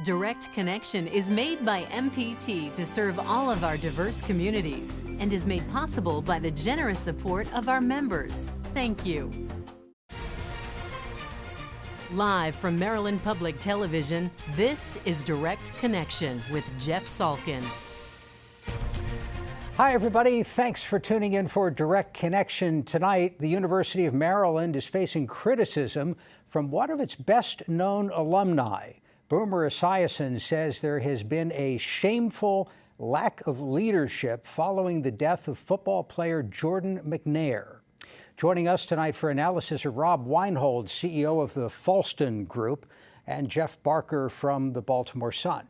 Direct Connection is made by MPT to serve all of our diverse communities and is made possible by the generous support of our members. Thank you. Live from Maryland Public Television, this is Direct Connection with Jeff Salkin. Hi, everybody. Thanks for tuning in for Direct Connection. Tonight, the University of Maryland is facing criticism from one of its best-known alumni. Boomer Esiason says there has been a shameful lack of leadership following the death of football player Jordan McNair. Joining us tonight for analysis are Rob Weinhold, CEO of the Falston Group, and Jeff Barker from the Baltimore Sun.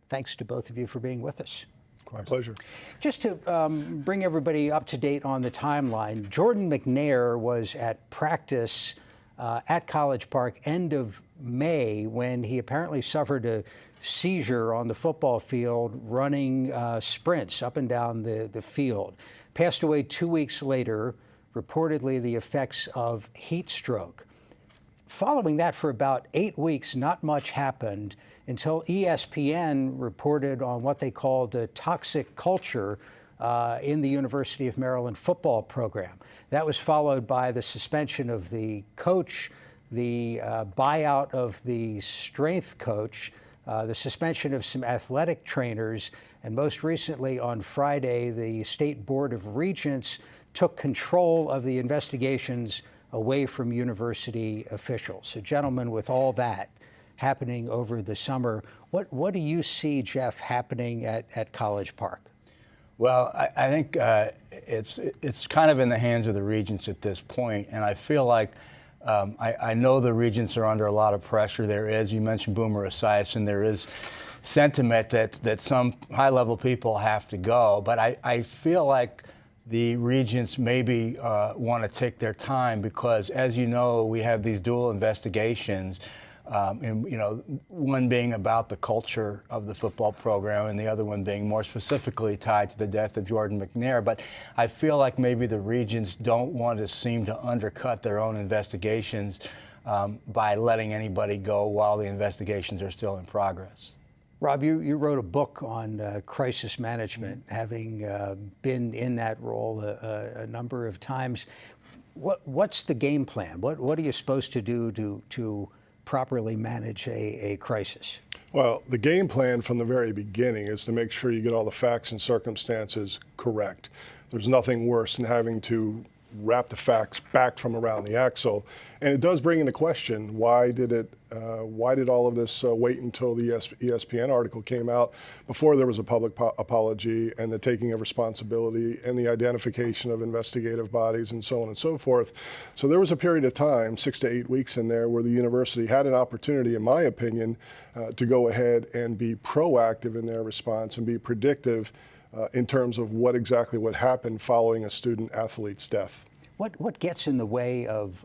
Thanks to both of you for being with us. My pleasure. Just to bring everybody up to date on the timeline, Jordan McNair was at practice at College Park end of May when he apparently suffered a seizure on the football field running sprints up and down the field. Passed away 2 weeks later, reportedly the effects of heat stroke. Following that, for about 8 weeks, not much happened until ESPN reported on what they called a toxic culture in the University of Maryland football program. That was followed by the suspension of the coach, the buyout of the strength coach, the suspension of some athletic trainers, and most recently on Friday, the State Board of Regents took control of the investigations away from university officials. So, gentlemen, with all that happening over the summer, what do you see, Jeff, happening at College Park? Well, I think it's kind of in the hands of the regents at this point, and I feel like I know the regents are under a lot of pressure. There is, you mentioned Boomer Esiason, there is sentiment that some high-level people have to go, but I feel like the regents maybe want to take their time because, as you know, we have these dual investigations. And, you know, one being about the culture of the football program and the other one being more specifically tied to the death of Jordan McNair. But I feel like maybe the regents don't want to seem to undercut their own investigations by letting anybody go while the investigations are still in progress. Rob, you wrote a book on crisis management, having been in that role a number of times. What's the game plan? What are you supposed to do to properly manage a crisis? Well, the game plan from the very beginning is to make sure you get all the facts and circumstances correct. There's nothing worse than having to wrap the facts back from around the axle. And it does bring into question, why did all of this wait until the ESPN article came out before there was a public apology and the taking of responsibility and the identification of investigative bodies and so on and so forth. So there was a period of time, 6 to 8 weeks in there, where the university had an opportunity, in my opinion, to go ahead and be proactive in their response and be predictive in terms of what exactly would happen following a student athlete's death. What gets in the way of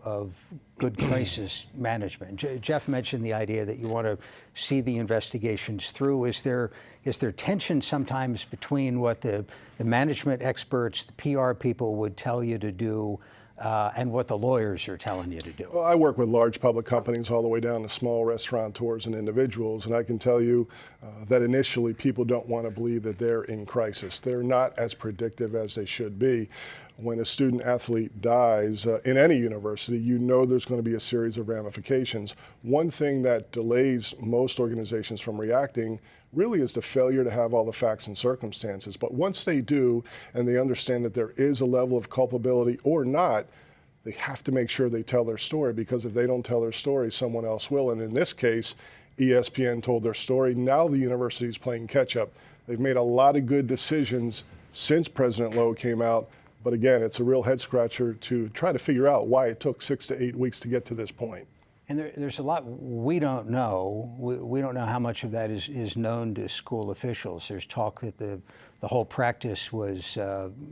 good crisis management? Jeff mentioned the idea that you want to see the investigations through. Is there tension sometimes between what the management experts, the PR people would tell you to do and what the lawyers are telling you to do? Well, I work with large public companies all the way down to small restaurateurs and individuals, and I can tell you that initially people don't want to believe that they're in crisis. They're not as predictive as they should be. When a student athlete dies in any university, you know there's going to be a series of ramifications. One thing that delays most organizations from reacting really is the failure to have all the facts and circumstances. But once they do, and they understand that there is a level of culpability or not, they have to make sure they tell their story, because if they don't tell their story, someone else will. And in this case, ESPN told their story. Now the university is playing catch up. They've made a lot of good decisions since President Lowe came out. But again, it's a real head scratcher to try to figure out why it took 6 to 8 weeks to get to this point. And there's a lot we don't know. We don't know how much of that is known to school officials. There's talk that the whole practice was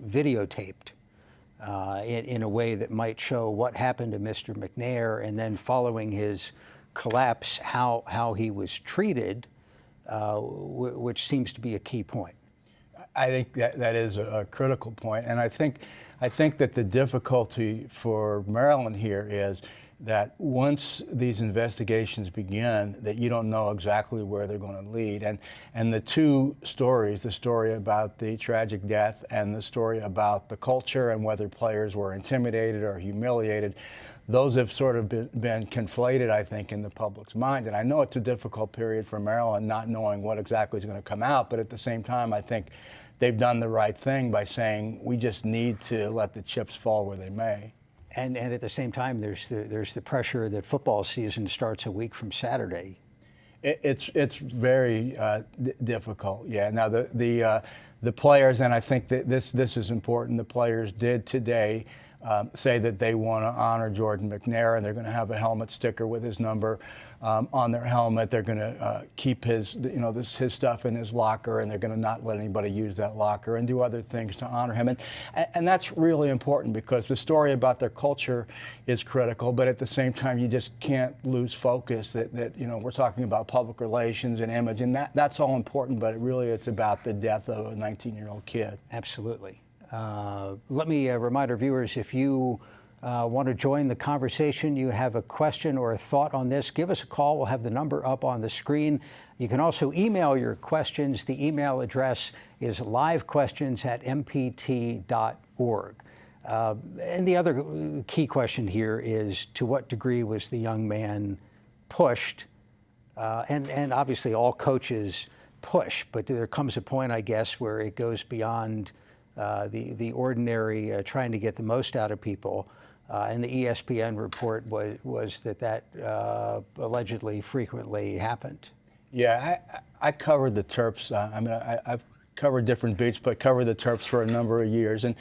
videotaped in a way that might show what happened to Mr. McNair, and then following his collapse, how he was treated, which seems to be a key point. I think that is a critical point, and I think that the difficulty for Maryland here is that once these investigations begin, that you don't know exactly where they're going to lead. And the two stories, the story about the tragic death and the story about the culture and whether players were intimidated or humiliated, those have sort of been conflated, I think, in the public's mind. And I know it's a difficult period for Maryland, not knowing what exactly is going to come out, but at the same time, I think they've done the right thing by saying we just need to let the chips fall where they may. And at the same time, there's the pressure that football season starts a week from Saturday. It's very difficult. Yeah. Now the players, and I think that this is important. The players did today say that they want to honor Jordan McNair, and they're going to have a helmet sticker with his number on their helmet. They're going to keep his stuff in his locker, and they're going to not let anybody use that locker and do other things to honor him. And that's really important because the story about their culture is critical, but at the same time, you just can't lose focus that we're talking about public relations and image, and that's all important, but it's about the death of a 19-year-old kid. Absolutely. Let me remind our viewers, if you want to join the conversation, you have a question or a thought on this, give us a call. We'll have the number up on the screen. You can also email your questions. The email address is livequestions@mpt.org. And the other key question here is, to what degree was the young man pushed? And obviously all coaches push, but there comes a point, I guess, where it goes beyond the ordinary, trying to get the most out of people. And the ESPN report was that allegedly frequently happened. Yeah, I covered the Terps. I've covered different beats, but covered the Terps for a number of years. And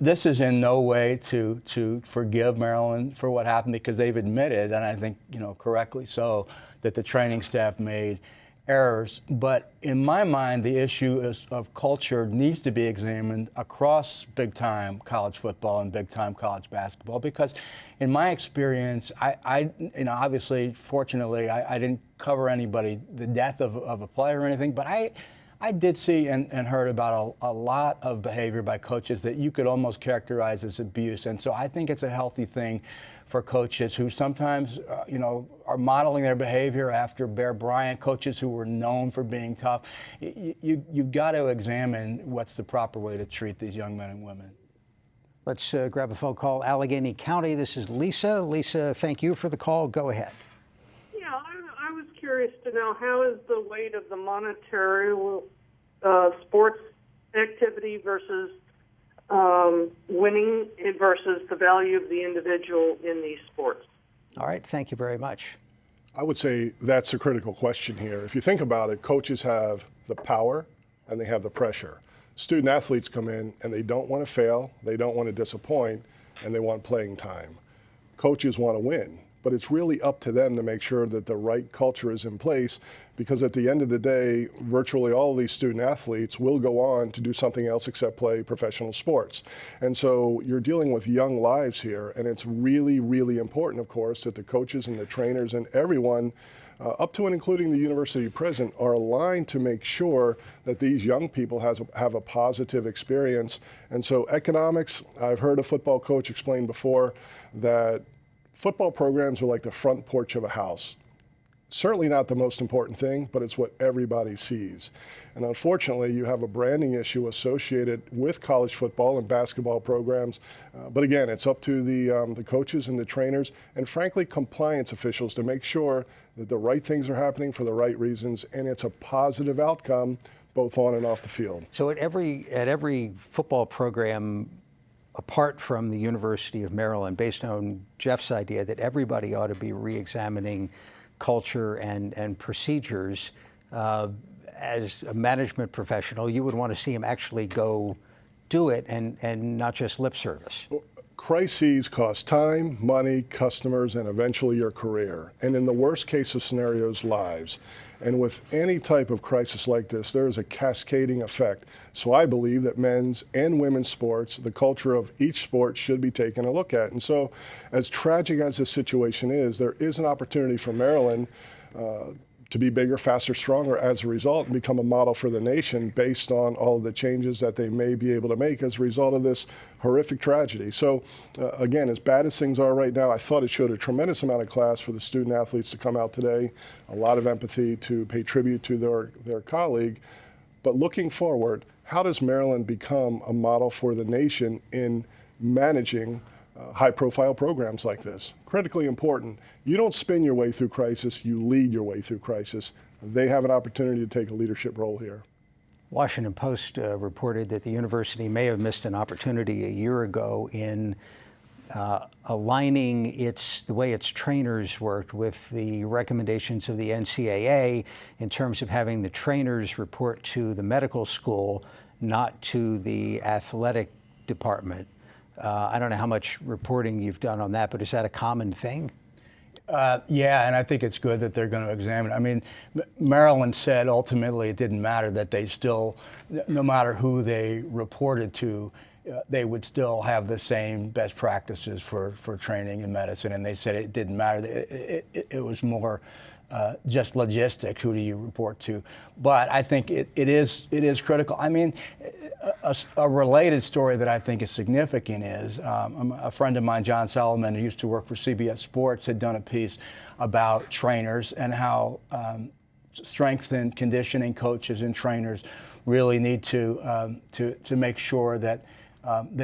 this is in no way to forgive Maryland for what happened, because they've admitted, and I think correctly so, that the training staff made errors. But in my mind, the issue of culture needs to be examined across big-time college football and big-time college basketball, because in my experience, I obviously, fortunately, I didn't cover the death of a player or anything, but I did see and heard about a lot of behavior by coaches that you could almost characterize as abuse. And so I think it's a healthy thing for coaches who sometimes, are modeling their behavior after Bear Bryant, coaches who were known for being tough. You've got to examine what's the proper way to treat these young men and women. Let's grab a phone call. Allegheny County, this is Lisa. Lisa, thank you for the call. Go ahead. Yeah, I was curious to know, how is the weight of the monetary sports activity versus winning versus the value of the individual in these sports? All right, thank you very much. I would say that's a critical question here. If you think about it, coaches have the power and they have the pressure. Student athletes come in and they don't want to fail, they don't want to disappoint, and they want playing time. Coaches want to win, but it's really up to them to make sure that the right culture is in place, because at the end of the day, virtually all of these student athletes will go on to do something else except play professional sports. And so you're dealing with young lives here, and it's really, really important, of course, that the coaches and the trainers and everyone, up to and including the university president, are aligned to make sure that these young people have a positive experience. And so economics, I've heard a football coach explain before that football programs are like the front porch of a house. Certainly not the most important thing, but it's what everybody sees. And unfortunately, you have a branding issue associated with college football and basketball programs. But again, it's up to the coaches and the trainers and, frankly, compliance officials to make sure that the right things are happening for the right reasons, and it's a positive outcome both on and off the field. So at every football program, apart from the University of Maryland, based on Jeff's idea that everybody ought to be re-examining culture and procedures, as a management professional, you would want to see him actually go do it and not just lip service. Crises cost time, money, customers, and eventually your career. And in the worst case of scenarios, lives. And with any type of crisis like this, there is a cascading effect. So I believe that men's and women's sports, the culture of each sport, should be taken a look at. And so, as tragic as this situation is, there is an opportunity for Maryland to be bigger, faster, stronger as a result, and become a model for the nation based on all of the changes that they may be able to make as a result of this horrific tragedy. So again, as bad as things are right now, I thought it showed a tremendous amount of class for the student athletes to come out today, a lot of empathy to pay tribute to their colleague. But looking forward, how does Maryland become a model for the nation in managing high-profile programs like this? Critically important. You don't spin your way through crisis, you lead your way through crisis. They have an opportunity to take a leadership role here. Washington Post reported that the university may have missed an opportunity a year ago in aligning the way its trainers worked with the recommendations of the NCAA in terms of having the trainers report to the medical school, not to the athletic department. I don't know how much reporting you've done on that, but is that a common thing? Yeah, and I think it's good that they're going to examine it. I mean, Maryland said ultimately it didn't matter, that they still, no matter who they reported to, they would still have the same best practices for training in medicine. And they said it didn't matter. It was more just logistics. Who do you report to? But I think it is critical. I mean, a related story that I think is significant is a friend of mine, John Solomon, who used to work for CBS Sports, had done a piece about trainers and how strength and conditioning coaches and trainers really need to make sure that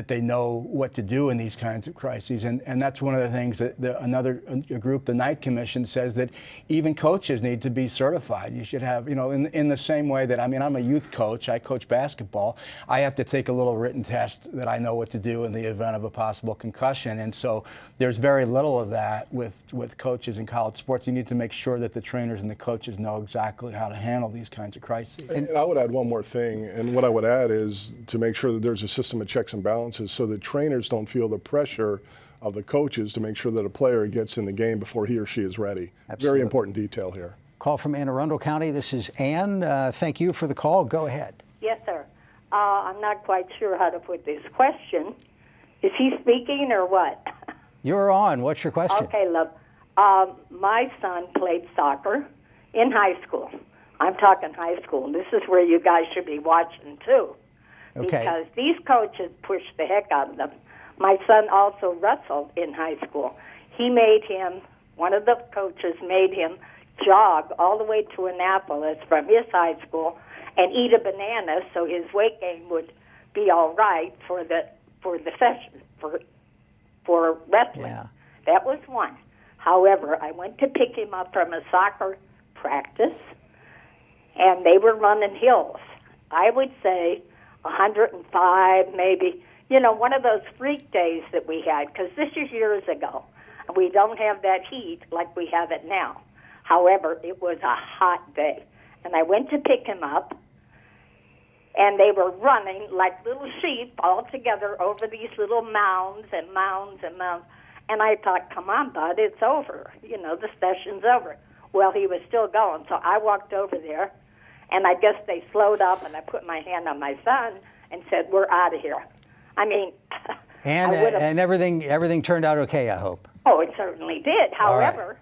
they know what to do in these kinds of crises. And that's one of the things that another group, the Knight Commission, says that even coaches need to be certified. You should have, in the same way that, I mean, I'm a youth coach, I coach basketball, I have to take a little written test that I know what to do in the event of a possible concussion. And so there's very little of that with coaches in college sports. You need to make sure that the trainers and the coaches know exactly how to handle these kinds of crises. And I would add one more thing, and what I would add is to make sure that there's a system of checks and balances so that trainers don't feel the pressure of the coaches to make sure that a player gets in the game before he or she is ready. Absolutely. Very important detail here. Call from Anne Arundel County. This is Ann. Thank you for the call. Go ahead. Yes, sir. I'm not quite sure how to put this question. Is he speaking or what? You're on. What's your question? Okay, love. My son played soccer in high school. I'm talking high school. This is where you guys should be watching, too. Okay. Because these coaches push the heck out of them. My son also wrestled in high school. One of the coaches made him jog all the way to Annapolis from his high school and eat a banana so his weight gain would be all right for the session, for wrestling. Yeah. That was one. However, I went to pick him up from a soccer practice, and they were running hills. I would say 105, maybe. One of those freak days that we had, because this is years ago. We don't have that heat like we have it now. However, it was a hot day. And I went to pick him up, and they were running like little sheep all together over these little mounds and mounds and mounds. And I thought, come on, bud, it's over. The session's over. Well, he was still going, so I walked over there, and I guess they slowed up, and I put my hand on my son and said, we're out of here. I mean, And everything turned out okay, I hope. Oh, it certainly did. However,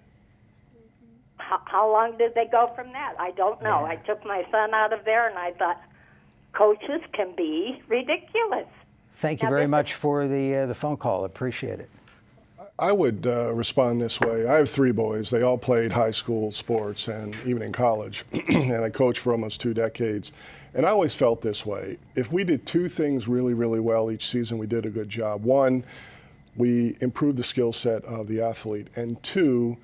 right. How long did they go from that? I don't know. Yeah. I took my son out of there, and I thought, coaches can be ridiculous. Thank you very much for the phone call. Appreciate it. I would respond this way. I have 3 boys. They all played high school sports and even in college. And I coached for almost 2 decades. And I always felt this way. If we did 2 things really, really well each season, we did a good job. 1, we improved the skill set of the athlete. And 2,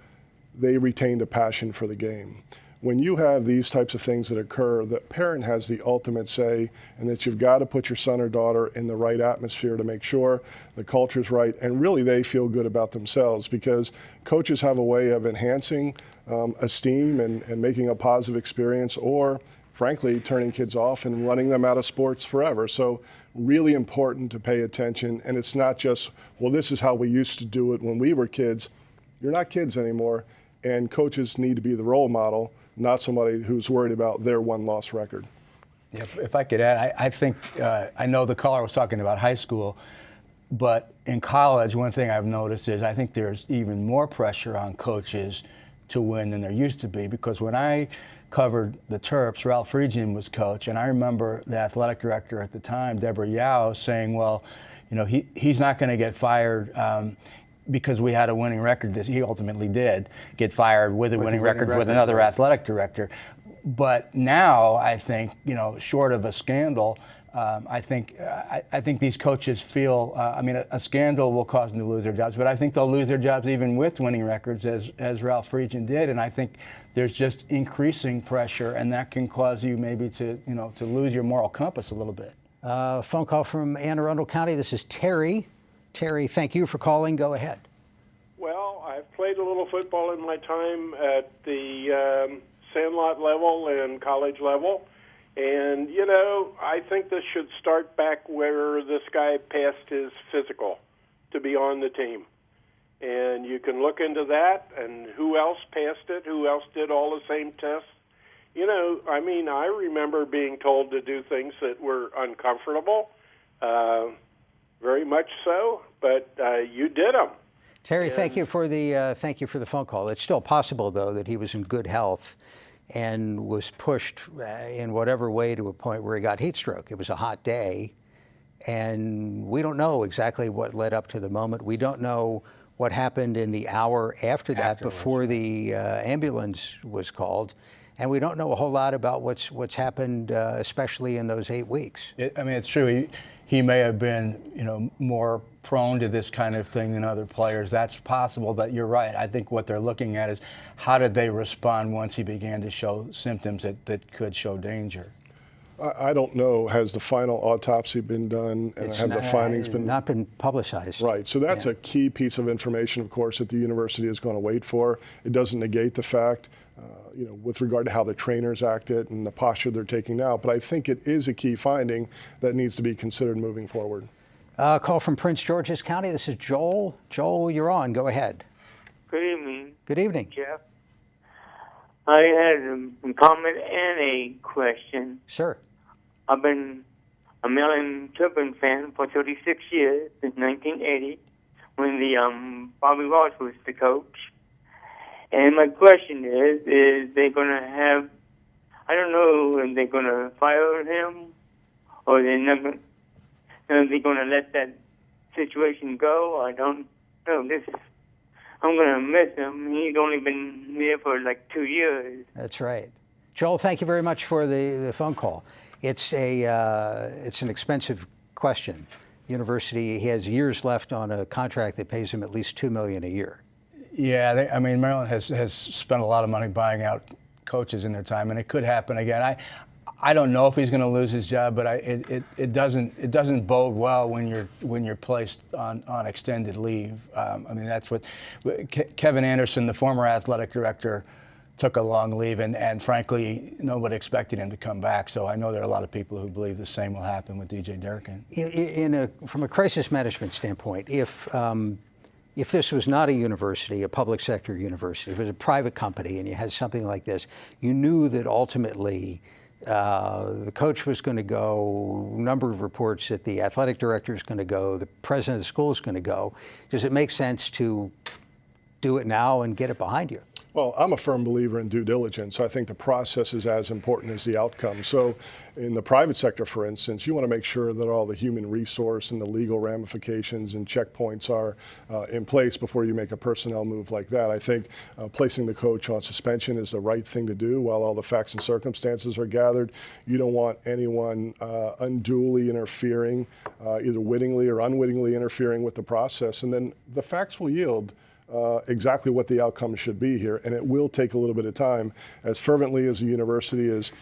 they retained a passion for the game. When you have these types of things that occur, the parent has the ultimate say, and that you've got to put your son or daughter in the right atmosphere to make sure the culture's right, and really they feel good about themselves, because coaches have a way of enhancing esteem and making a positive experience, or frankly, turning kids off and running them out of sports forever. So really important to pay attention. And it's not just, well, this is how we used to do it when we were kids. You're not kids anymore, and coaches need to be the role model, not somebody who's worried about their one-loss record. Yeah, if I could add, I think, I know the caller was talking about high school, but in college, one thing I've noticed is I think there's even more pressure on coaches to win than there used to be. Because when I covered the Terps, Ralph Friedgen was coach, and I remember the athletic director at the time, Deborah Yao, saying, well, you know, he's not going to get fired because we had a winning record. He ultimately did get fired with a winning record with another athletic director. But now I think, you know, short of a scandal, I think these coaches feel, I mean, a scandal will cause them to lose their jobs, but I think they'll lose their jobs even with winning records, as Ralph Friedgen did. And I think there's just increasing pressure, and that can cause you maybe to, you know, to lose your moral compass a little bit. Phone call from Anne Arundel County. This is Terry. Terry, thank you for calling. Go ahead. Well, I've played a little football in my time at the sandlot level and college level. And, you know, I think this should start back where this guy passed his physical to be on the team. And you can look into that and who else passed it, who else did all the same tests. You know, I mean, I remember being told to do things that were uncomfortable, very much so, but you did them. Terry, thank you for the phone call. It's still possible, though, that he was in good health and was pushed in whatever way to a point where he got heat stroke. It was a hot day, and we don't know exactly what led up to the moment. We don't know what happened in the hour after that, before the ambulance was called, and we don't know a whole lot about what's happened, especially in those 8 weeks. I mean, it's true. He may have been, you know, more prone to this kind of thing than other players. That's possible, but you're right. I think what they're looking at is how did they respond once he began to show symptoms that could show danger. I don't know. Has the final autopsy been done? And have the findings been not been publicized? Right. So that's a key piece of information, of course, that the university is going to wait for. It doesn't negate the fact, you know, with regard to how the trainers acted and the posture they're taking now. But I think it is a key finding that needs to be considered moving forward. Call from Prince George's County. This is Joel. Joel, you're on. Go ahead. Good evening. Good evening. Jeff. I had a comment and a question. Sure. I've been a Maryland Terrapins fan for 36 years, since 1980, when the Bobby Ross was the coach. And my question is they going to have, I don't know if they're going to fire him or they're not going, are they going to let that situation go? I don't know. I'm going to miss him. He's only been there for like 2 years. That's right. Joel, thank you very much for the phone call. It's an expensive question. University, he has years left on a contract that pays him at least $2 million a year. Yeah, I mean, Maryland has spent a lot of money buying out coaches in their time, and it could happen again. I don't know if he's going to lose his job, but it doesn't bode well when you're placed on extended leave. I mean, that's what Kevin Anderson, the former athletic director, took a long leave, and frankly, nobody expected him to come back. So I know there are a lot of people who believe the same will happen with DJ Durkin. From a crisis management standpoint, if this was not a university, a public sector university, if it was a private company and you had something like this, you knew that ultimately the coach was going to go, number of reports that the athletic director is going to go, the president of the school is going to go. Does it make sense to do it now and get it behind you? Well, I'm a firm believer in due diligence. I think the process is as important as the outcome. So in the private sector, for instance, you want to make sure that all the human resource and the legal ramifications and checkpoints are in place before you make a personnel move like that. I think placing the coach on suspension is the right thing to do while all the facts and circumstances are gathered. You don't want anyone unduly interfering, either wittingly or unwittingly interfering with the process. And then the facts will yield exactly what the outcome should be here, and it will take a little bit of time. As fervently as the university is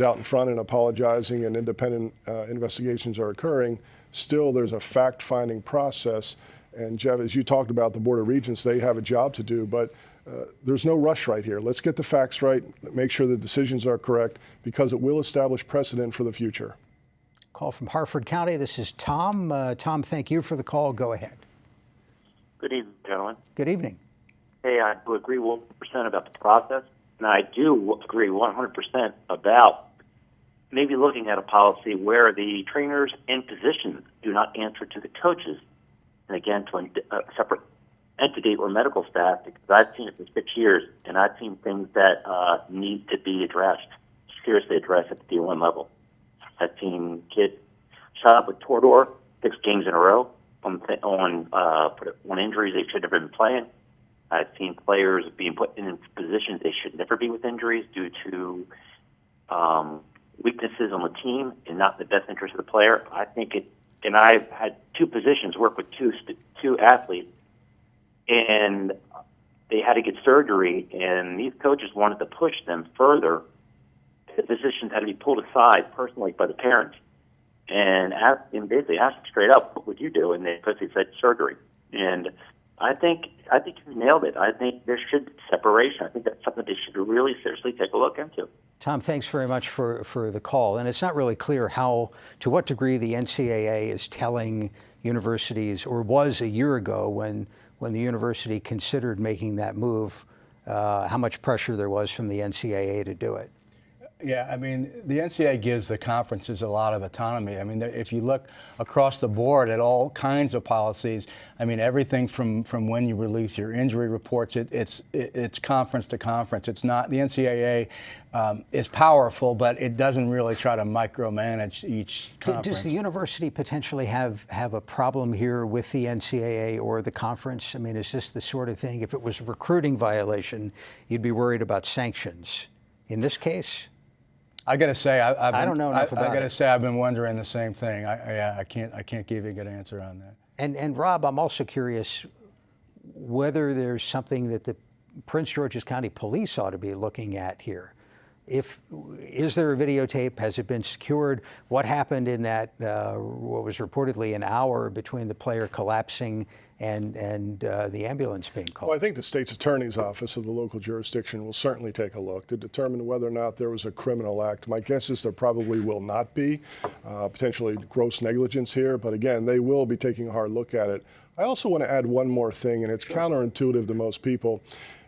out in front and apologizing and independent investigations are occurring, still there's a fact-finding process. And Jeff, as you talked about the Board of Regents, they have a job to do, but there's no rush right here. Let's get the facts right, make sure the decisions are correct, because it will establish precedent for the future. Call from Harford County. This is Tom. Tom, thank you for the call. Go ahead. Good evening, gentlemen. Good evening. Hey, I do agree 100% about the process, and I do agree 100% about maybe looking at a policy where the trainers in positions do not answer to the coaches, and again, to a separate entity or medical staff, because I've seen it for 6 years, and I've seen things that need to be addressed, seriously addressed at the D1 level. I've seen kids shot up with Tordor 6 games in a row on injuries they should have been playing. I've seen players being put in positions they should never be with injuries due to weaknesses on the team and not in the best interest of the player. I think it, and I've had 2 positions work with two athletes, and they had to get surgery, and these coaches wanted to push them further. The physicians had to be pulled aside personally by the parents and basically asked them straight up, "What would you do?" And they said surgery. And I think you nailed it. I think there should be separation. I think that's something they should really seriously take a look into. Tom, thanks very much for the call. And it's not really clear to what degree the NCAA is telling universities, or was a year ago when the university considered making that move, how much pressure there was from the NCAA to do it. Yeah, I mean, the NCAA gives the conferences a lot of autonomy. I mean, if you look across the board at all kinds of policies, I mean, everything from when you release your injury reports, it's conference to conference. It's not, the NCAA is powerful, but it doesn't really try to micromanage each conference. Does the university potentially have a problem here with the NCAA or the conference? I mean, is this the sort of thing, if it was a recruiting violation, you'd be worried about sanctions? In this case? I got to say, I don't know enough about it. I got to say, I've been wondering the same thing. I can't give you a good answer on that. And Rob, I'm also curious whether there's something that the Prince George's County Police ought to be looking at here. Is there a videotape? Has it been secured? What happened in that what was reportedly an hour between the player collapsing and the ambulance being called? Well, I think the state's attorney's office of the local jurisdiction will certainly take a look to determine whether or not there was a criminal act. My guess is there probably will not be, potentially gross negligence here, but again, they will be taking a hard look at it. I also want to add one more thing, and it's counterintuitive to most people.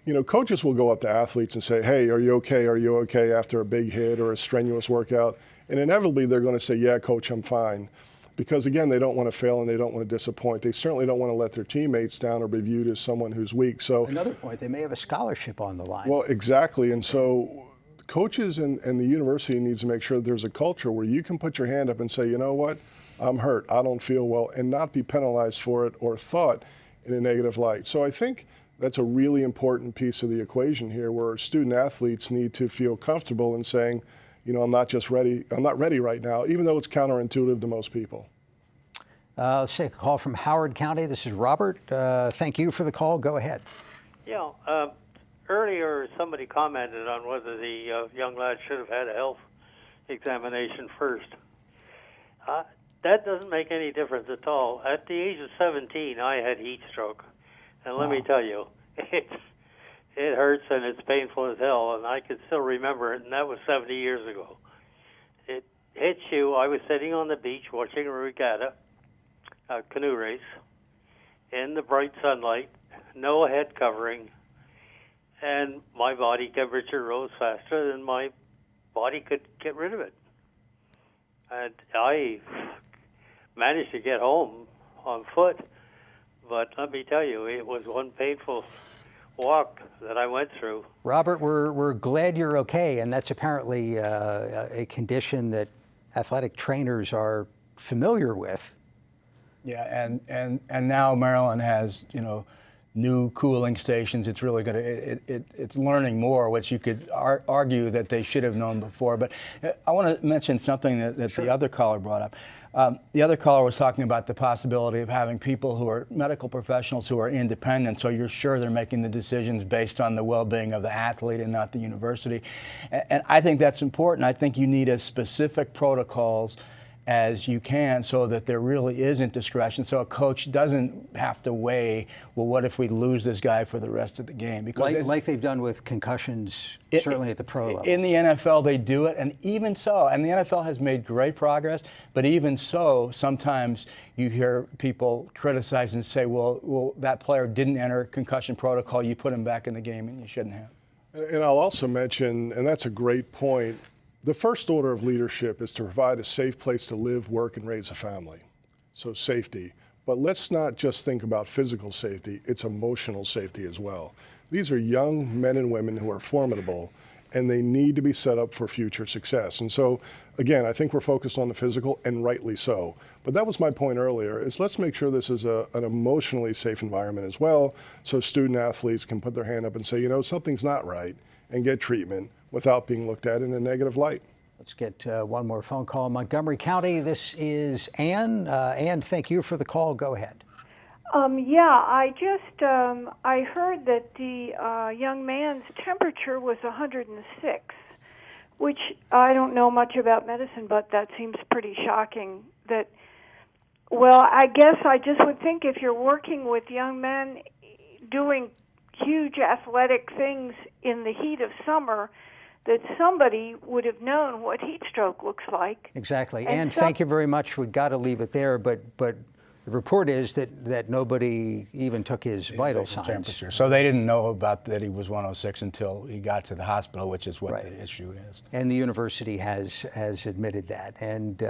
You know, coaches will go up to athletes and say, "Hey, are you okay? Are you okay?" after a big hit or a strenuous workout. And inevitably, they're going to say, "Yeah, coach, I'm fine." Because again, they don't want to fail and they don't want to disappoint. They certainly don't want to let their teammates down or be viewed as someone who's weak. So another point, they may have a scholarship on the line. Well, exactly. And so coaches and the university needs to make sure that there's a culture where you can put your hand up and say, "You know what? I'm hurt. I don't feel well," and not be penalized for it or thought in a negative light. So I think that's a really important piece of the equation here, where student athletes need to feel comfortable in saying, you know, I'm not ready right now, even though it's counterintuitive to most people. Let's take a call from Howard County. This is Robert. Thank you for the call. Go ahead. Yeah. Earlier, somebody commented on whether the young lad should have had a health examination first. That doesn't make any difference at all. At the age of 17, I had heat stroke. And let me tell you, it hurts and it's painful as hell, and I can still remember it, and that was 70 years ago. It hits you. I was sitting on the beach watching a regatta, a canoe race, in the bright sunlight, no head covering, and my body temperature rose faster than my body could get rid of it. And I managed to get home on foot, but let me tell you, it was one painful walk that I went through. Robert, we're glad you're okay, and that's apparently a condition that athletic trainers are familiar with. Yeah, and now Maryland has, you know, new cooling stations. It's really good. It's learning more, which you could argue that they should have known before. But I want to mention something that Sure. the other caller brought up. The other caller was talking about the possibility of having people who are medical professionals who are independent, so you're sure they're making the decisions based on the well-being of the athlete and not the university. And I think that's important. I think you need as specific protocols as you can so that there really isn't discretion, so a coach doesn't have to weigh, well, what if we lose this guy for the rest of the game? Because like they've done with concussions, certainly at the pro level. In the NFL, they do it, and even so, and the NFL has made great progress, but even so, sometimes you hear people criticize and say, well, that player didn't enter concussion protocol, you put him back in the game, and you shouldn't have. And I'll also mention, and that's a great point, the first order of leadership is to provide a safe place to live, work, and raise a family. So safety. But let's not just think about physical safety, it's emotional safety as well. These are young men and women who are formidable, and they need to be set up for future success. And so, again, I think we're focused on the physical, and rightly so. But that was my point earlier, is let's make sure this is an emotionally safe environment as well, so student athletes can put their hand up and say, you know, something's not right, and get treatment without being looked at in a negative light. Let's get one more phone call. Montgomery County, this is Ann. Ann, thank you for the call. Go ahead. I heard that the young man's temperature was 106, which I don't know much about medicine, but that seems pretty shocking. I guess I just would think if you're working with young men doing huge athletic things in the heat of summer, that somebody would have known what heat stroke looks like. Exactly. And thank you very much. We've got to leave it there, but the report is that nobody even took his vital signs. Temperature. So they didn't know about that he was 106 until he got to the hospital, which is what Right. the issue is. And the university has admitted that. And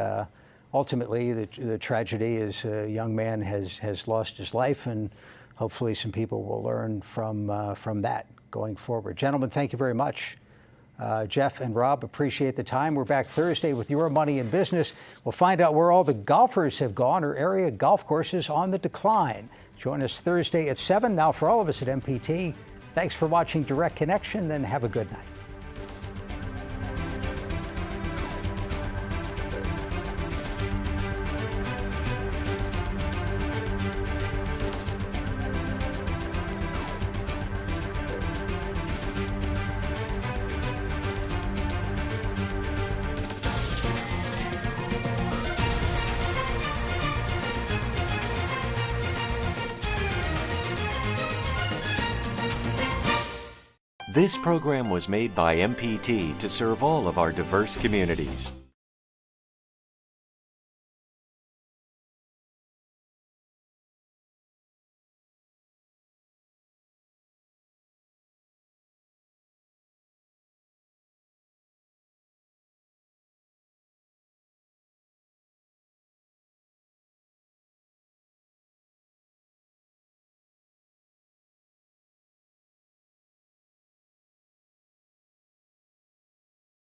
ultimately, the tragedy is a young man has lost his life, and hopefully some people will learn from that going forward. Gentlemen, thank you very much. Jeff and Rob, appreciate the time. We're back Thursday with Your Money in Business. We'll find out where all the golfers have gone or area golf courses on the decline. Join us Thursday at 7. Now, for all of us at MPT, thanks for watching Direct Connection, and have a good night. This program was made by MPT to serve all of our diverse communities.